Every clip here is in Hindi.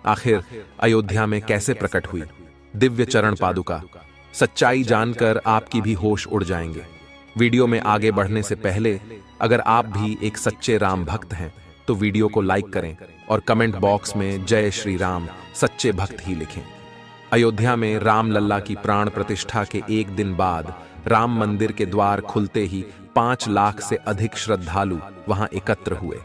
आखिर अयोध्या में कैसे प्रकट हुई दिव्य चरण पादुका? सच्चाई जानकर आपकी भी होश उड़ जाएंगे। वीडियो में आगे बढ़ने से पहले अगर आप भी एक सच्चे राम भक्त हैं तो वीडियो को लाइक करें और कमेंट बॉक्स में जय श्री राम सच्चे भक्त ही लिखें। अयोध्या में राम लल्ला की प्राण प्रतिष्ठा के एक दिन बाद राम मंदिर के द्वार खुलते ही 5 लाख से अधिक श्रद्धालु वहां एकत्र हुए।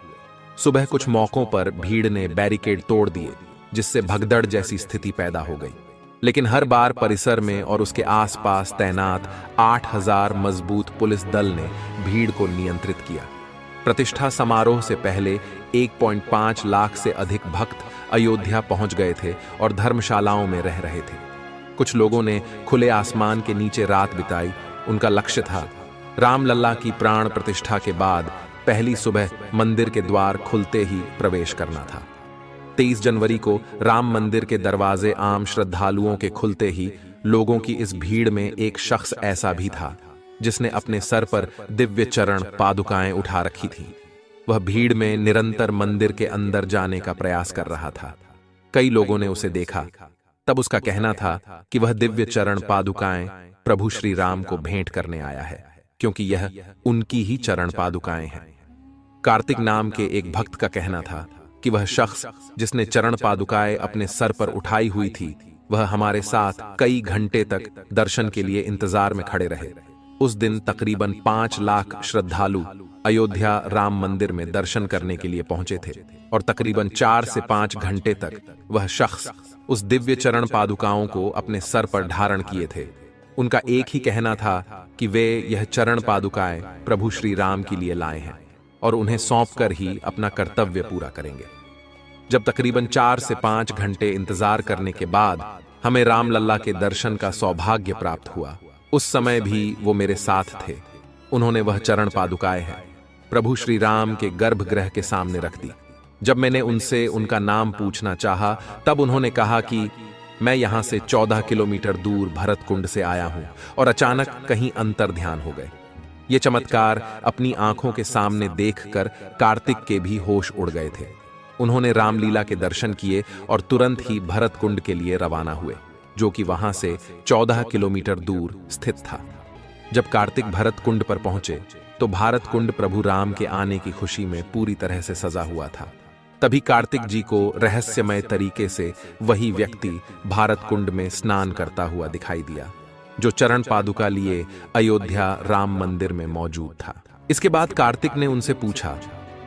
सुबह कुछ मौकों पर भीड़ ने बैरिकेड तोड़ दिए, जिससे भगदड़ जैसी स्थिति पैदा हो गई। लेकिन हर बार परिसर में और उसके आसपास तैनात 8000 मजबूत पुलिस दल ने भीड़ को नियंत्रित किया। प्रतिष्ठा समारोह से पहले 1.5 लाख से अधिक भक्त अयोध्या पहुंच गए थे और धर्मशालाओं में रह रहे थे। कुछ लोगों ने खुले आसमान के नीचे रात बिताई। उनका लक्ष्य था रामलल्ला की प्राण प्रतिष्ठा के बाद पहली सुबह मंदिर के द्वार खुलते ही प्रवेश करना था। 23 जनवरी को राम मंदिर के दरवाजे आम श्रद्धालुओं के खुलते ही लोगों की इस भीड़ में एक शख्स ऐसा भी था जिसने अपने सर पर दिव्य चरण पादुकाएं उठा रखी थीं। वह भीड़ में निरंतर मंदिर के अंदर जाने का प्रयास कर रहा था। कई लोगों ने उसे देखा। तब उसका कहना था कि वह दिव्य चरण पादुकाएं प्रभु श्री राम को भेंट करने आया है, क्योंकि यह उनकी ही चरण पादुकाएं हैं। कार्तिक नाम के एक भक्त का कहना था कि वह शख्स जिसने चरण पादुकाएं अपने सर पर उठाई हुई थी, वह हमारे साथ कई घंटे तक दर्शन के लिए इंतजार में खड़े रहे। उस दिन तकरीबन 5 लाख श्रद्धालु अयोध्या राम मंदिर में दर्शन करने के लिए पहुंचे थे और तकरीबन 4 से 5 घंटे तक वह शख्स उस दिव्य चरण पादुकाओं को अपने सर पर धारण किए थे। उनका एक ही कहना था कि वे यह चरण पादुकाएं प्रभु श्री राम के लिए लाए हैं और उन्हें सौंपकर ही अपना कर्तव्य पूरा करेंगे। जब तकरीबन 4 से 5 घंटे इंतजार करने के बाद हमें राम लल्ला के दर्शन का सौभाग्य प्राप्त हुआ, उस समय भी वो मेरे साथ थे। उन्होंने वह चरण पादुकाएं हैं प्रभु श्री राम के गर्भगृह के सामने रख दी। जब मैंने उनसे उनका नाम पूछना चाहा, तब उन्होंने कहा कि मैं यहां से 14 किलोमीटर दूर भरत कुंड से आया हूं और अचानक कहीं अंतर ध्यान हो गए। ये चमत्कार अपनी आंखों के सामने देखकर कार्तिक के भी होश उड़ गए थे। उन्होंने रामलीला के दर्शन किए और तुरंत ही भरत कुंड के लिए रवाना हुए, जो कि वहां से 14 किलोमीटर दूर स्थित था। जब कार्तिक भरत कुंड पर पहुंचे तो भारत कुंड प्रभु राम के आने की खुशी में पूरी तरह से सजा हुआ था। तभी कार्तिक जी को रहस्यमय तरीके से वही व्यक्ति भारत कुंड में स्नान करता हुआ दिखाई दिया, जो चरण पादुका लिए अयोध्या राम मंदिर में मौजूद था। इसके बाद कार्तिक ने उनसे पूछा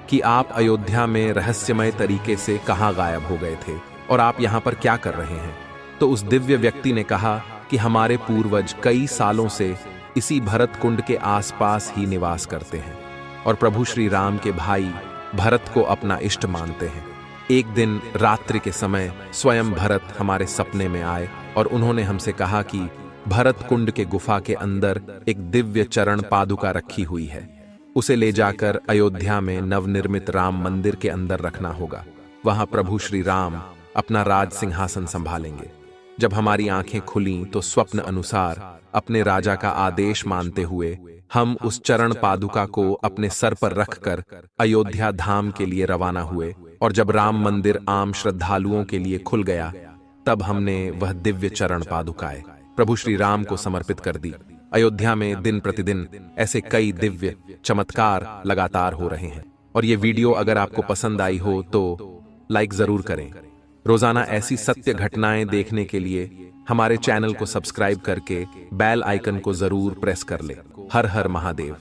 कि आप अयोध्या में रहस्यमय तरीके से कहां गायब हो गए थे और आप यहां पर क्या कर रहे हैं? तो उस दिव्य व्यक्ति ने कहा कि हमारे पूर्वज कई सालों से इसी भरत कुंड के आसपास ही निवास करते हैं और प्रभु श्री राम के भाई भरत को अपना इष्ट मानते हैं। एक दिन रात्रि के समय स्वयं भरत हमारे सपने में आए और उन्होंने हमसे कहा कि भरत कुंड के गुफा के अंदर एक दिव्य चरण पादुका रखी हुई है, उसे ले जाकर अयोध्या में नवनिर्मित राम मंदिर के अंदर रखना होगा। वहां प्रभु श्री राम अपना राज सिंहासन संभालेंगे। जब हमारी आंखें खुलीं तो स्वप्न अनुसार अपने राजा का आदेश मानते हुए हम उस चरण पादुका को अपने सर पर रखकर अयोध्या धाम के लिए रवाना हुए और जब राम मंदिर आम श्रद्धालुओं के लिए खुल गया, तब हमने वह दिव्य चरण पादुकाएं प्रभु श्री राम को समर्पित कर दी। अयोध्या में दिन प्रतिदिन ऐसे कई दिव्य चमत्कार लगातार हो रहे हैं और ये वीडियो अगर आपको पसंद आई हो तो लाइक जरूर करें। रोजाना ऐसी सत्य घटनाएं देखने के लिए हमारे चैनल को सब्सक्राइब करके बेल आइकन को जरूर प्रेस कर लें। हर हर महादेव।